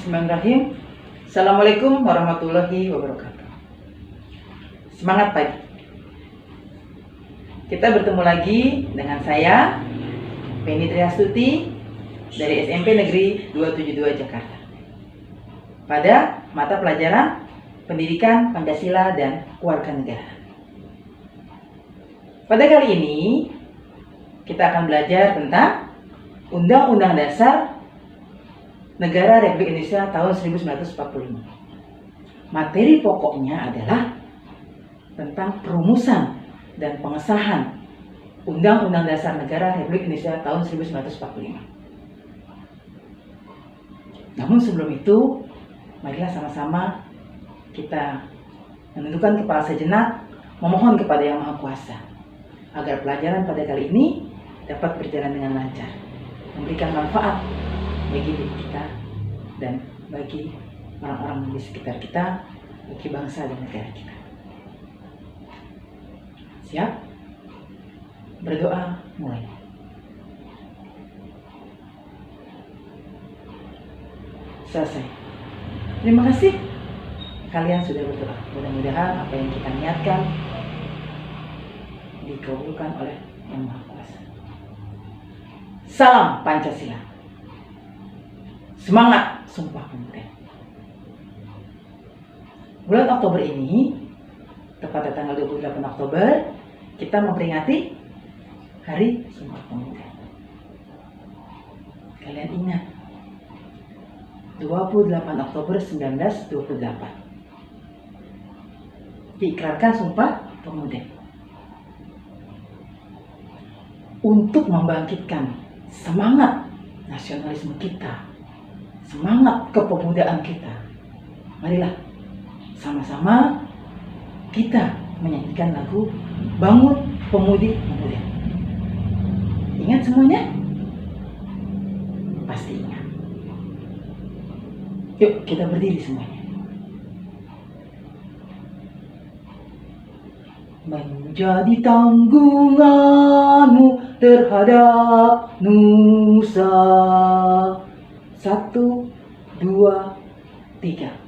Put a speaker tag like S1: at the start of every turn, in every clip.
S1: Bismillahirrahmanirrahim. Assalamualaikum warahmatullahi wabarakatuh. Semangat pagi. Kita bertemu lagi dengan saya, Penny Triastuti dari SMP Negeri 272 Jakarta. Pada mata pelajaran Pendidikan Pancasila dan Kewarganegaraan. Pada kali ini kita akan belajar tentang Undang-Undang Dasar Negara Republik Indonesia tahun 1945. Materi pokoknya adalah tentang perumusan dan pengesahan Undang-Undang Dasar Negara Republik Indonesia tahun 1945. Namun sebelum itu, marilah sama-sama kita menundukkan kepala sejenak, memohon kepada Yang Maha Kuasa agar pelajaran pada kali ini dapat berjalan dengan lancar, memberikan manfaat bagi diri kita dan bagi orang-orang di sekitar kita, bagi bangsa dan negara kita. Siap? Berdoa mulai. Selesai. Terima kasih kalian sudah berdoa. Mudah-mudahan apa yang kita niatkan dikabulkan oleh Yang Maha Kuasa. Salam Pancasila. Semangat Sumpah Pemuda. Bulan Oktober ini, tepatnya tanggal 28 Oktober, kita memperingati Hari Sumpah Pemuda. Kalian ingat, 28 Oktober 1928 diikrarkan Sumpah Pemuda untuk membangkitkan semangat nasionalisme kita, semangat kepemudaan kita. Marilah sama-sama kita menyanyikan lagu Bangun Pemudi Pemuda. Ingat semuanya? Pasti ingat. Yuk kita berdiri semuanya. Menjadi tanggunganmu terhadap nusa. 1, 2, 3.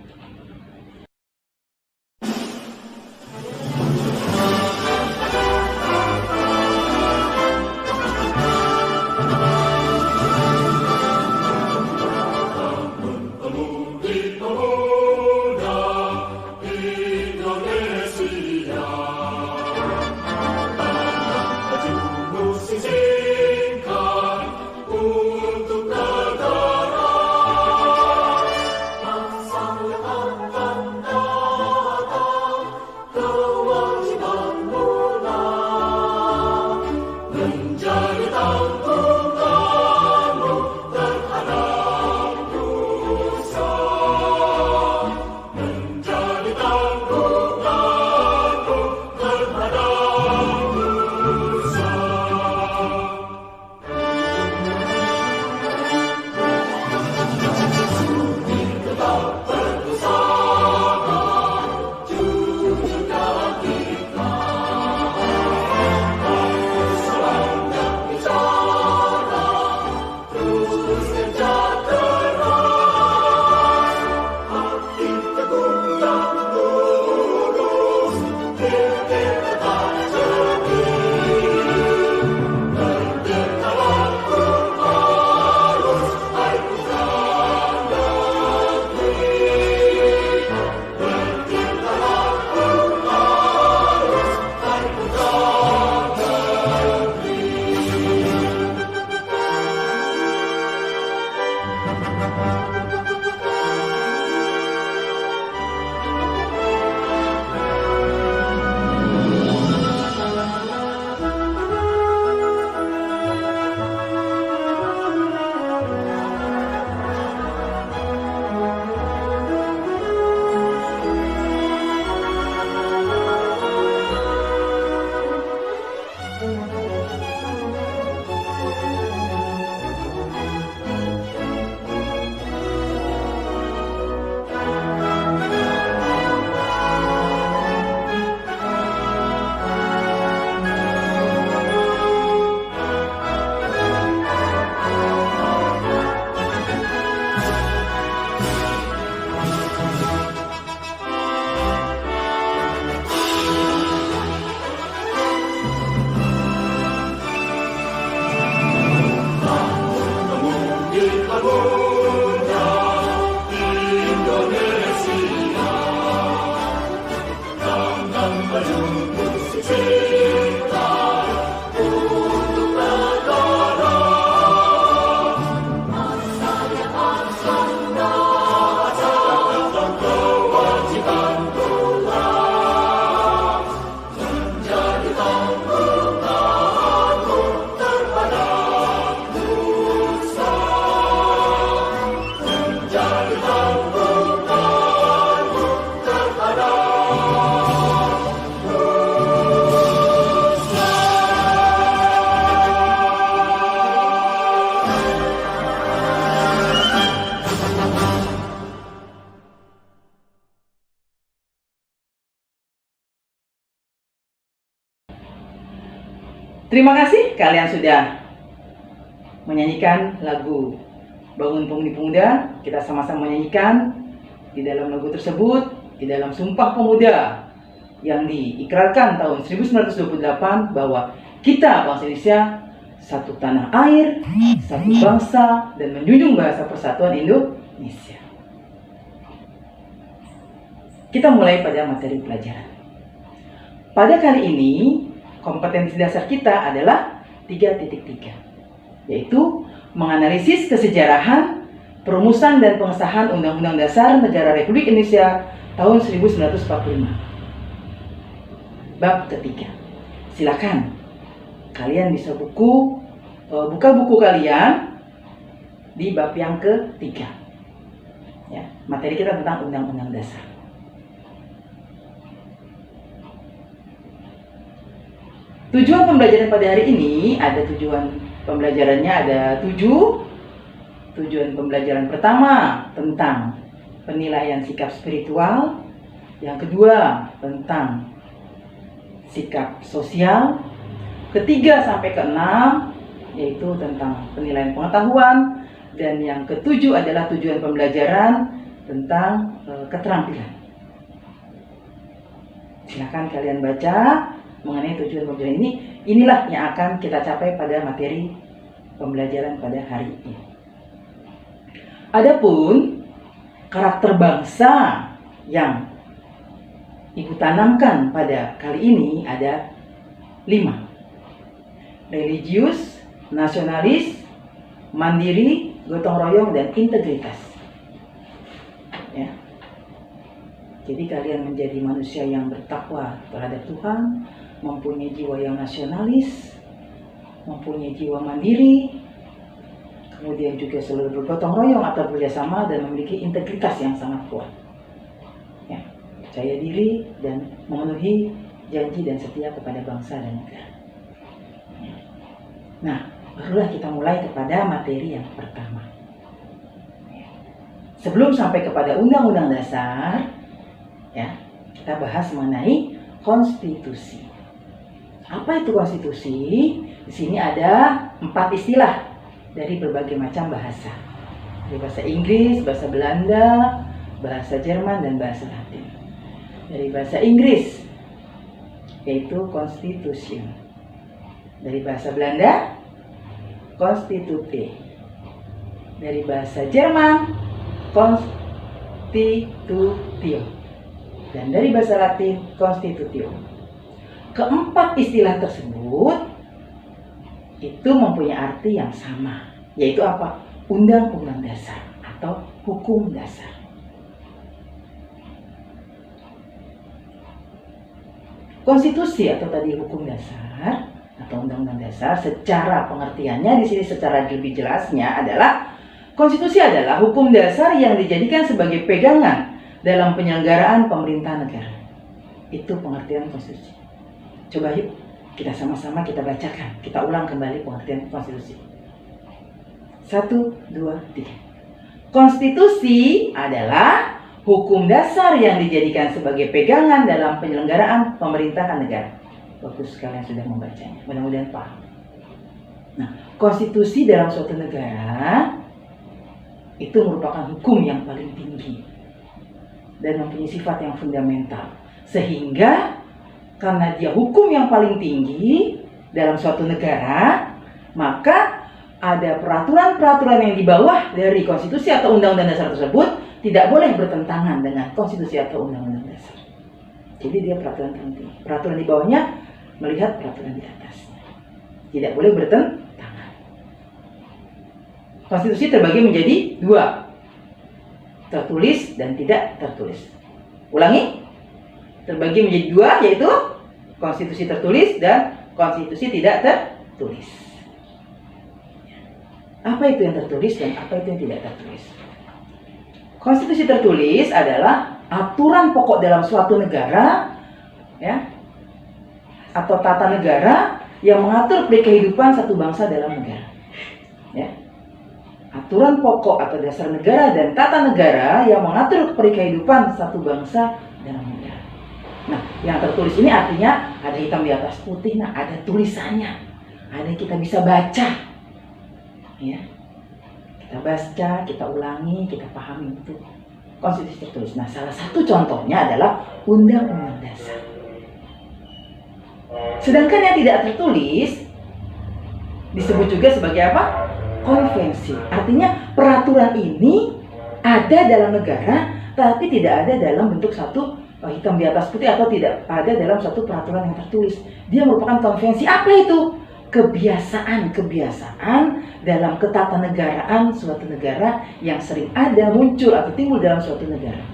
S1: Terima kasih kalian sudah menyanyikan lagu Bangun Pemuda. Kita sama-sama menyanyikan di dalam lagu tersebut, di dalam Sumpah Pemuda yang diikrarkan tahun 1928 bahwa kita bangsa Indonesia satu tanah air, satu bangsa, dan menjunjung bahasa persatuan Indonesia. Kita mulai pada materi pelajaran. Pada kali ini, kompetensi dasar kita adalah 3.3, yaitu menganalisis kesejarahan, perumusan dan pengesahan Undang-Undang Dasar Negara Republik Indonesia tahun 1945. Bab ketiga. Silakan kalian bisa buka buku kalian di bab yang ketiga. Ya, materi kita tentang Undang-Undang Dasar. Tujuan pembelajaran pada hari ini ada ada 7. Tujuan pembelajaran pertama tentang penilaian sikap spiritual, yang kedua tentang sikap sosial, ketiga sampai keenam yaitu tentang penilaian pengetahuan, dan yang ketujuh adalah tujuan pembelajaran tentang keterampilan. Silakan kalian baca mengenai tujuan pembelajaran ini. Inilah yang akan kita capai pada materi pembelajaran pada hari ini. Adapun karakter bangsa yang Ibu tanamkan pada kali ini ada 5. Religius, nasionalis, mandiri, gotong royong, dan integritas. Ya. Jadi kalian menjadi manusia yang bertakwa terhadap Tuhan, mempunyai jiwa yang nasionalis, mempunyai jiwa mandiri, kemudian juga selalu bergotong royong atau bekerjasama, dan memiliki integritas yang sangat kuat. Ya, percaya diri dan memenuhi janji dan setia kepada bangsa dan negara. Ya. Nah, barulah kita mulai kepada materi yang pertama. Ya. Sebelum sampai kepada Undang-Undang Dasar, ya, kita bahas mengenai konstitusi. Apa itu konstitusi? Di sini ada 4 istilah dari berbagai macam bahasa. Dari bahasa Inggris, bahasa Belanda, bahasa Jerman, dan bahasa Latin. Dari bahasa Inggris yaitu Constitution. Dari bahasa Belanda, Constitute. Dari bahasa Jerman, Constitutio. Dan dari bahasa Latin, Constitutio. Keempat istilah tersebut itu mempunyai arti yang sama, yaitu apa? Undang-undang dasar atau hukum dasar. Konstitusi atau tadi hukum dasar atau undang-undang dasar, secara pengertiannya di sini secara lebih jelasnya adalah konstitusi adalah hukum dasar yang dijadikan sebagai pegangan dalam penyelenggaraan pemerintahan negara. Itu pengertian konstitusi. Coba yuk kita sama-sama kita bacakan, kita ulang kembali pengertian konstitusi. 1, 2, 3. Konstitusi adalah hukum dasar yang dijadikan sebagai pegangan dalam penyelenggaraan pemerintahan negara. Bagus, kalian sudah membacanya, mudah-mudahan paham. Nah, konstitusi dalam suatu negara itu merupakan hukum yang paling tinggi dan mempunyai sifat yang fundamental, sehingga karena dia hukum yang paling tinggi dalam suatu negara, maka ada peraturan-peraturan yang di bawah dari konstitusi atau undang-undang dasar tersebut tidak boleh bertentangan dengan konstitusi atau undang-undang dasar. Jadi dia peraturan penting. Peraturan di bawahnya melihat peraturan di atasnya. Tidak boleh bertentangan. Konstitusi terbagi menjadi dua, tertulis dan tidak tertulis. Ulangi, terbagi menjadi dua, yaitu konstitusi tertulis dan konstitusi tidak tertulis. Apa itu yang tertulis dan apa itu yang tidak tertulis? Konstitusi tertulis adalah aturan pokok dalam suatu negara, ya, atau tata negara yang mengatur kehidupan satu bangsa dalam negara. Ya. Aturan pokok atau dasar negara dan tata negara yang mengatur kehidupan satu bangsa dalam negara. Nah, yang tertulis ini artinya ada hitam di atas putih, nah ada tulisannya, ada yang kita bisa baca. Ya, kita baca, kita ulangi, kita pahami itu konstitusi tertulis. Nah, salah satu contohnya adalah Undang-Undang Dasar. Sedangkan yang tidak tertulis disebut juga sebagai apa? Konvensi. Artinya peraturan ini ada dalam negara, tapi tidak ada dalam bentuk satu hitam di atas putih atau tidak ada dalam satu peraturan yang tertulis. Dia merupakan konvensi. Apa itu? Kebiasaan dalam ketatanegaraan suatu negara yang sering ada, muncul atau timbul dalam suatu negara.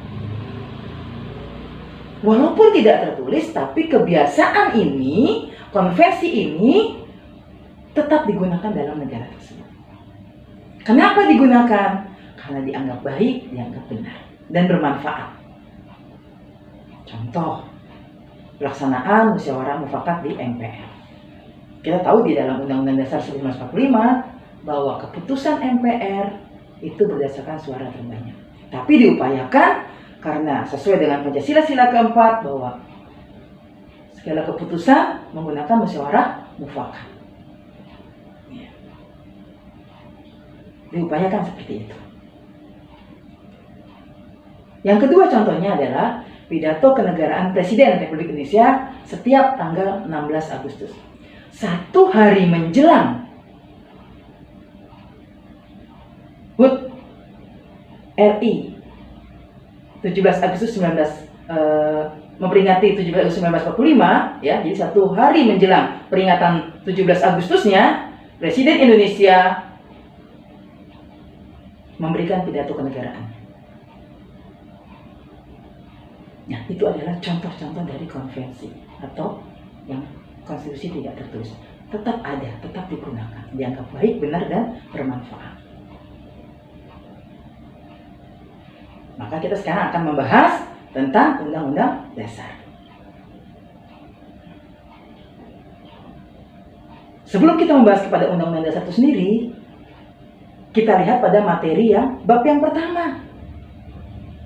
S1: Walaupun tidak tertulis, tapi kebiasaan ini, konvensi ini tetap digunakan dalam negara tersebut. Kenapa digunakan? Karena dianggap baik, dianggap benar, dan bermanfaat. Contoh, pelaksanaan musyawarah mufakat di MPR. Kita tahu di dalam Undang-Undang Dasar 1945 bahwa keputusan MPR itu berdasarkan suara terbanyak. Tapi diupayakan karena sesuai dengan Pancasila sila keempat bahwa segala keputusan menggunakan musyawarah mufakat. Ya. Diupayakan seperti itu. Yang kedua contohnya adalah pidato kenegaraan Presiden Republik Indonesia setiap tanggal 16 Agustus. Satu hari menjelang HUT RI 17 Agustus 19 memperingati 17 Agustus 1945, ya, jadi satu hari menjelang peringatan 17 Agustusnya, Presiden Indonesia memberikan pidato kenegaraan. Nah, itu adalah contoh-contoh dari konvensi atau yang konstitusi tidak tertulis. Tetap ada, tetap digunakan, dianggap baik, benar, dan bermanfaat. Maka kita sekarang akan membahas tentang Undang-Undang Dasar. Sebelum kita membahas kepada Undang-Undang Dasar itu sendiri, kita lihat pada materi yang bab yang pertama.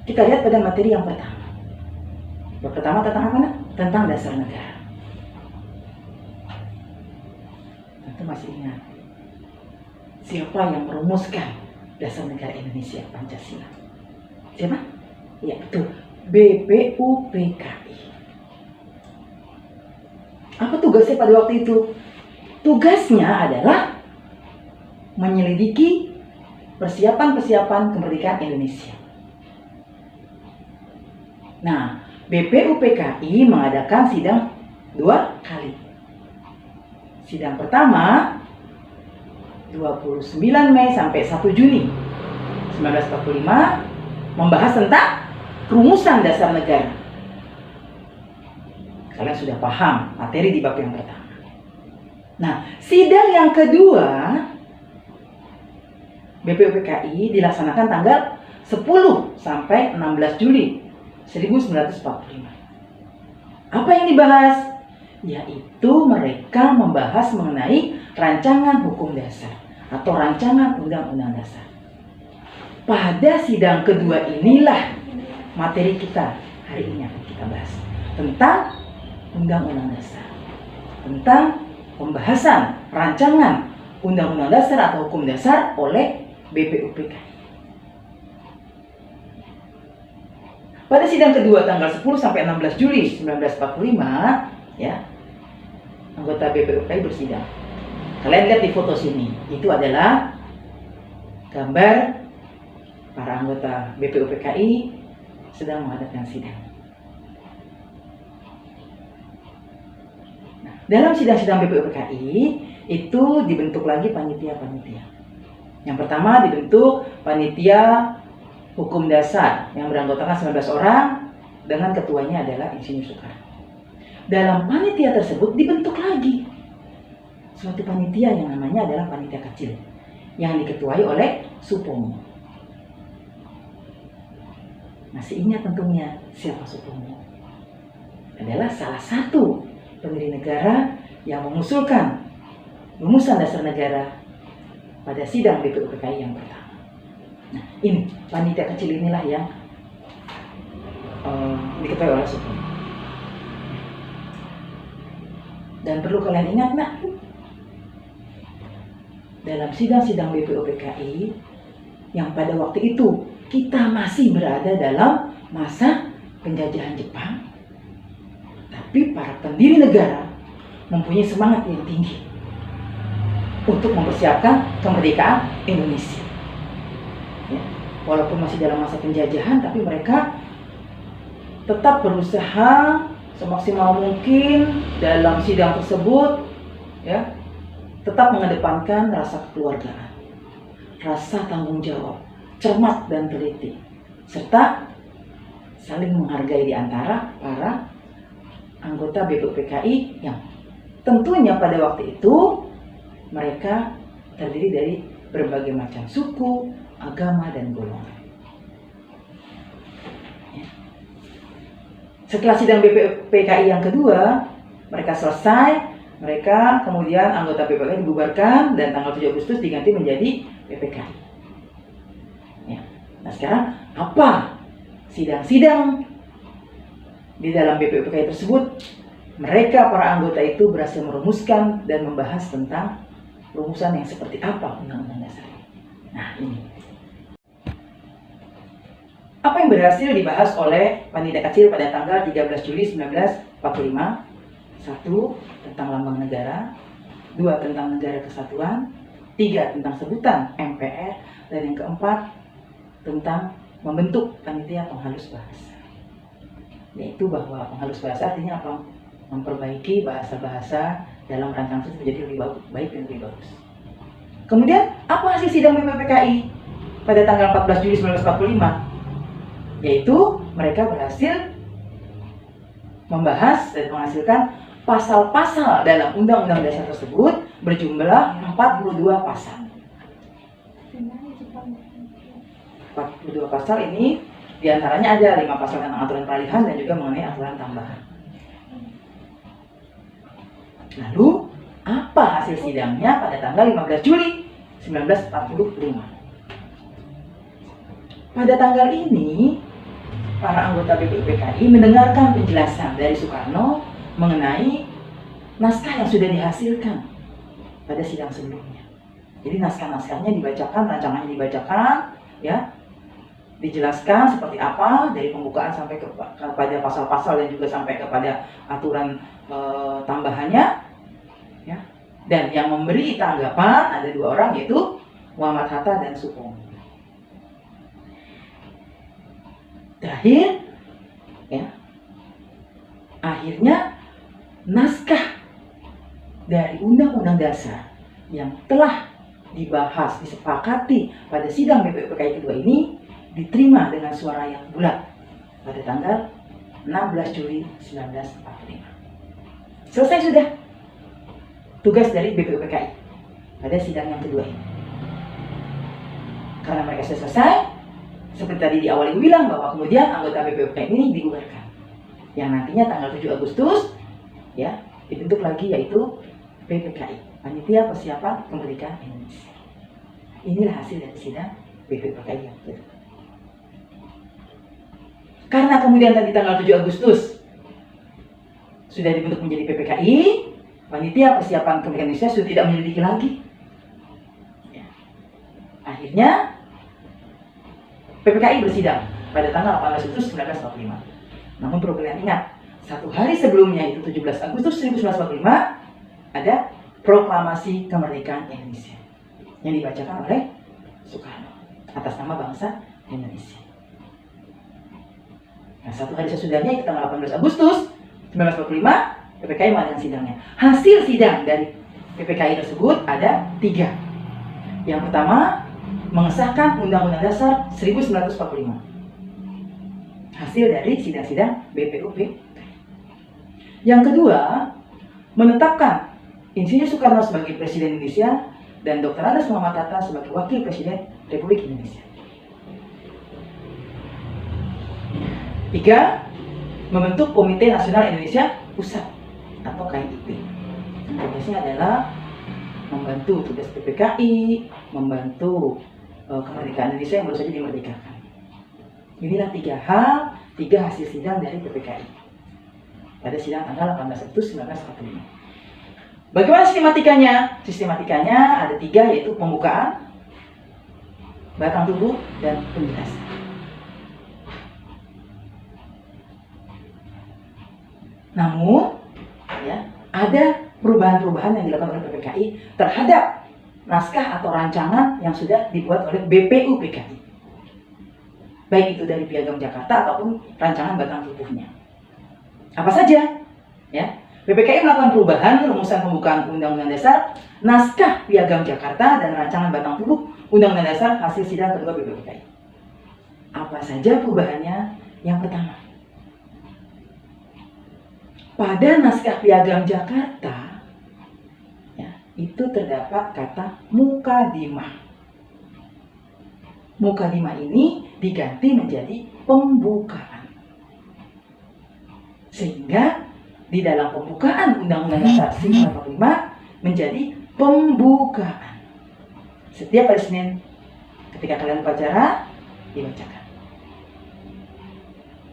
S1: Kita lihat pada materi yang pertama. Bab pertama tentang apa? Tentang dasar negara. Tentu masih ingat siapa yang merumuskan dasar negara Indonesia, Pancasila? Siapa? Ya, betul. BPUPKI. Apa tugasnya pada waktu itu? Tugasnya adalah menyelidiki persiapan-persiapan kemerdekaan Indonesia. Nah, BPUPKI mengadakan sidang 2 kali. Sidang pertama 29 Mei sampai 1 Juni 1945 membahas tentang rumusan dasar negara. Kalian sudah paham materi di bab yang pertama. Nah, sidang yang kedua BPUPKI dilaksanakan tanggal 10 sampai 16 Juli 1945. Apa yang dibahas? Yaitu mereka membahas mengenai rancangan hukum dasar atau rancangan undang-undang dasar. Pada sidang kedua inilah materi kita hari ini akan kita bahas tentang undang-undang dasar, tentang pembahasan rancangan undang-undang dasar atau hukum dasar oleh BPUPKI. Pada sidang kedua tanggal 10 sampai 16 Juli 1945, ya, anggota BPUPKI bersidang. Kalian lihat di foto sini, itu adalah gambar para anggota BPUPKI sedang mengadakan sidang. Nah, dalam sidang-sidang BPUPKI itu dibentuk lagi panitia-panitia. Yang pertama dibentuk panitia hukum dasar yang beranggotakan 19 orang dengan ketuanya adalah Insinyur Soekarno. Dalam panitia tersebut dibentuk lagi suatu panitia yang namanya adalah panitia kecil yang diketuai oleh Supomo. Masih ingat tentunya siapa Supomo? Adalah salah satu pendiri negara yang mengusulkan rumusan dasar negara pada sidang BPUPKI yang pertama. Nah, ini panitia kecil inilah yang diketuai oleh Supomo. Dan perlu kalian ingat, nak, dalam sidang-sidang BPUPKI yang pada waktu itu kita masih berada dalam masa penjajahan Jepang, tapi para pendiri negara mempunyai semangat yang tinggi untuk mempersiapkan kemerdekaan Indonesia. Ya, walaupun masih dalam masa penjajahan, tapi mereka tetap berusaha semaksimal mungkin dalam sidang tersebut, ya, tetap mengedepankan rasa kekeluargaan, rasa tanggung jawab, cermat dan teliti, serta saling menghargai di antara para anggota BPUPKI yang tentunya pada waktu itu mereka terdiri dari berbagai macam suku, agama, dan golongan. Setelah sidang BPUPKI yang kedua, mereka selesai. Mereka kemudian anggota BPUPKI dibubarkan dan tanggal 7 Agustus diganti menjadi PPKI. Ya. Nah, sekarang apa sidang-sidang di dalam BPUPKI tersebut? Mereka para anggota itu berhasil merumuskan dan membahas tentang rumusan yang seperti apa Undang-Undang Dasar. Nah, ini apa yang berhasil dibahas oleh panitia kecil pada tanggal 13 Juli 1945? 1. Tentang lambang negara, 2. Tentang negara kesatuan, 3. Tentang sebutan MPR, dan yang keempat tentang membentuk panitia penghalus bahasa. Yaitu bahwa penghalus bahasa artinya apa? Memperbaiki bahasa-bahasa dalam rancangan tersebut menjadi lebih baik dan lebih bagus. Kemudian apa hasil sidang BPUPKI pada tanggal 14 Juli 1945? Yaitu mereka berhasil membahas dan menghasilkan pasal-pasal dalam Undang-Undang Dasar tersebut berjumlah 42 pasal. 42 pasal ini diantaranya ada 5 pasal tentang aturan peralihan dan juga mengenai aturan tambahan. Lalu, apa hasil sidangnya pada tanggal 15 Juli 1945? Pada tanggal ini, para anggota BPUPKI mendengarkan penjelasan dari Soekarno mengenai naskah yang sudah dihasilkan pada sidang sebelumnya. Jadi naskah-naskahnya dibacakan, rancangannya dibacakan, ya, dijelaskan seperti apa dari pembukaan sampai kepada pasal-pasal dan juga sampai kepada aturan tambahannya, ya. Dan yang memberi tanggapan ada 2 orang, yaitu Muhammad Hatta dan Supomo. Terakhir, ya, akhirnya naskah dari Undang-Undang Dasar yang telah dibahas, disepakati pada sidang BPUPKI kedua ini diterima dengan suara yang bulat pada tanggal 16 Juli 1945. Selesai sudah tugas dari BPUPKI pada sidang yang kedua ini. Karena mereka sudah selesai, seperti tadi di awal ibu bilang bahwa kemudian anggota BPUPKI ini dibubarkan. Yang nantinya tanggal 7 Agustus, ya, dibentuk lagi yaitu PPKI, Panitia Persiapan Kemerdekaan Indonesia. Inilah hasil dari sidang BPUPKI yang kedua. Karena kemudian tadi tanggal 7 Agustus sudah dibentuk menjadi PPKI, Panitia Persiapan Kemerdekaan Indonesia sudah tidak menyelidiki lagi. Ya. Akhirnya PPKI bersidang pada tanggal 18 Agustus 1945. Namun perlu kalian ingat, 1 hari sebelumnya, itu 17 Agustus 1945, ada Proklamasi Kemerdekaan Indonesia yang dibacakan oleh Soekarno atas nama bangsa Indonesia. Nah, satu hari sesudahnya, tanggal 18 Agustus 1945, PPKI mengadakan sidangnya. Hasil sidang dari PPKI tersebut ada 3. Yang pertama, mengesahkan Undang-Undang Dasar 1945. Hasil dari sidang-sidang BPUP. Yang kedua, menetapkan Insinyur Soekarno sebagai Presiden Indonesia dan Dr. Andes Muhammad Hatta sebagai Wakil Presiden Republik Indonesia. 3. Membentuk Komite Nasional Indonesia Pusat atau KNIP. Tugasnya adalah membantu tugas PPKI, membantu kemerdekaan Indonesia yang baru saja dimerdekakan. Inilah 3 hal, 3 hasil sidang dari PPKI pada sidang tanggal 18 Agustus 1945. Bagaimana sistematikanya? Sistematikanya ada 3, yaitu pembukaan, batang tubuh, dan penjelasan. Namun, ya, ada perubahan-perubahan yang dilakukan oleh PPKI terhadap naskah atau rancangan yang sudah dibuat oleh BPUPKI. Baik itu dari Piagam Jakarta ataupun rancangan batang tubuhnya. Apa saja? Ya, PPKI melakukan perubahan rumusan pembukaan Undang-Undang Dasar, naskah Piagam Jakarta, dan rancangan batang tubuh Undang-Undang Dasar hasil sidang kedua BPUPKI. Apa saja perubahannya? Yang pertama, pada naskah Piagam Jakarta, ya, itu terdapat kata mukadimah. Mukadimah ini diganti menjadi pembukaan. Sehingga di dalam pembukaan Undang-Undang Dasar 1945 menjadi pembukaan. Setiap hari Senin ketika kalian upacara dibacakan.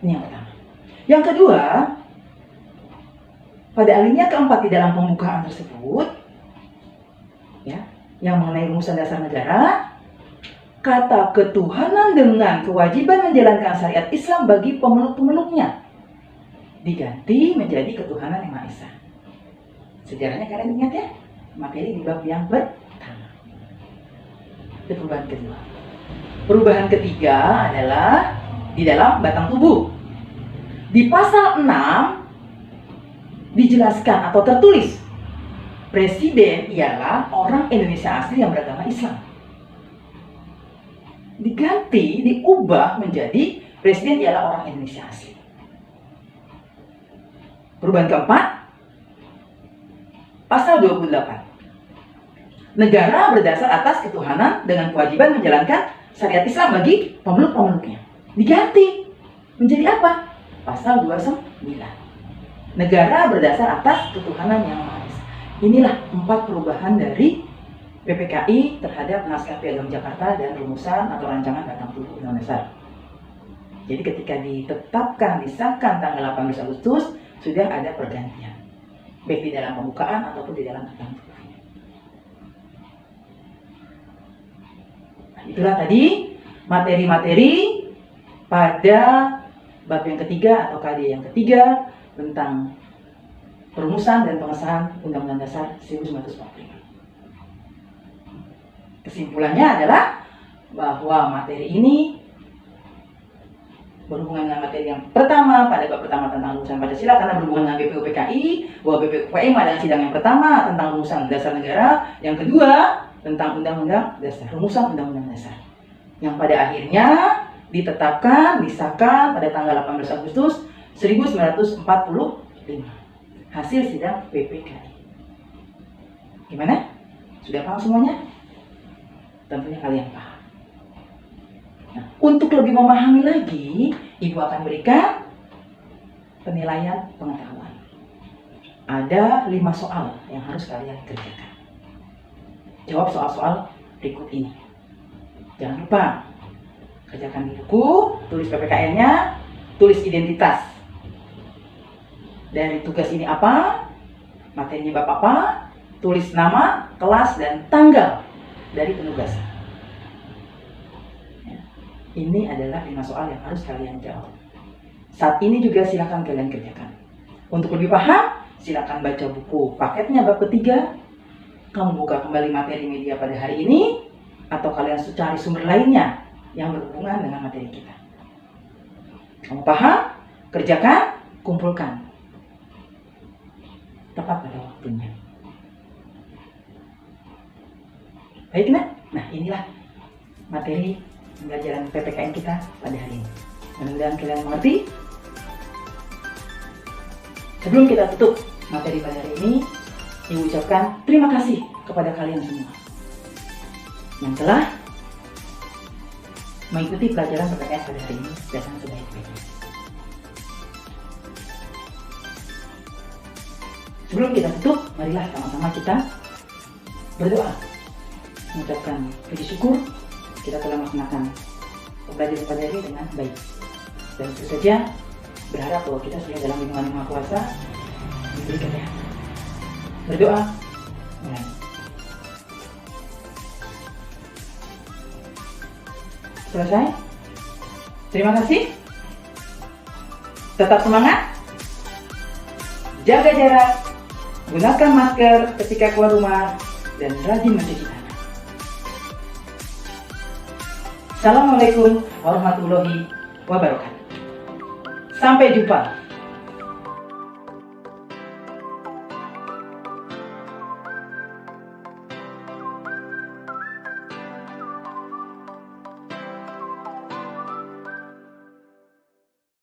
S1: Ini yang pertama. Yang kedua, pada alinea keempat di dalam pembukaan tersebut, ya, yang mengenai rumusan dasar negara, kata ketuhanan dengan kewajiban menjalankan syariat Islam bagi pemeluk-pemeluknya diganti menjadi ketuhanan yang Maha Esa. Sejarahnya kalian ingat ya? Materi di bab yang pertama. Itu perubahan kedua. Perubahan ketiga adalah di dalam batang tubuh. Di pasal 6 dijelaskan atau tertulis, Presiden ialah orang Indonesia asli yang beragama Islam. Diganti, diubah menjadi Presiden ialah orang Indonesia asli. Perubahan keempat, pasal 28. Negara berdasar atas ketuhanan dengan kewajiban menjalankan syariat Islam bagi pemeluk-pemeluknya. Diganti menjadi apa? Pasal 29. Negara berdasar atas ketuhanan yang Maha Esa. Inilah 4 perubahan dari PPKI terhadap naskah Piagam Jakarta dan rumusan atau rancangan batang tubuh Undang-Undang Dasar. Jadi ketika ditetapkan, disahkan tanggal 18 Agustus, sudah ada pergantian. Baik di dalam pembukaan ataupun di dalam batang tubuhnya. Nah, itulah tadi materi-materi pada bab yang ketiga atau KD yang ketiga tentang perumusan dan pengesahan Undang-Undang Dasar 1945. Kesimpulannya adalah bahwa materi ini berhubungan dengan materi yang pertama pada bab pertama tentang rumusan Pancasila karena berhubungan dengan BPUPKI, bahwa BPUPKI adalah sidang yang pertama tentang rumusan dasar negara, yang kedua tentang Undang-Undang Dasar, rumusan Undang-Undang Dasar, yang pada akhirnya ditetapkan, disahkan pada tanggal 18 Agustus 1945 hasil sidang PPKI. Gimana? Sudah paham semuanya? Tentunya kalian paham. Nah, untuk lebih memahami lagi, Ibu akan berikan penilaian pengetahuan. Ada 5 soal yang harus kalian kerjakan. Jawab soal-soal berikut ini. Jangan lupa, kerjakan di buku, tulis PPKN-nya, tulis identitas. Dari tugas ini apa, materinya bab apa, tulis nama, kelas, dan tanggal dari penugasan. Ini adalah 5 soal yang harus kalian jawab. Saat ini juga silakan kalian kerjakan. Untuk lebih paham, silakan baca buku paketnya bab ketiga, kamu buka kembali materi media pada hari ini, atau kalian cari sumber lainnya yang berhubungan dengan materi kita. Kamu paham? Kerjakan, kumpulkan. Tepat pada waktunya. Baik, nah inilah materi pembelajaran PPKN kita pada hari ini. Mudah-mudahan kalian mengerti. Sebelum kita tutup materi pada hari ini, Ibu ucapkan terima kasih kepada kalian semua yang telah mengikuti pelajaran PPKN pada hari ini dengan sebaik-baiknya. Sebelum kita tutup, marilah sama-sama kita berdoa, mengucapkan puji syukur kita telah melaksanakan pembelajaran pada hari ini dengan baik. Dan tentu saja berharap bahwa kita sudah dalam lindungan Yang Maha Kuasa, diberi kesehatan. Berdoa mulai. Selesai? Terima kasih. Tetap semangat. Jaga jarak. Gunakan masker ketika keluar rumah dan rajin mencuci tangan. Assalamualaikum warahmatullahi wabarakatuh. Sampai jumpa.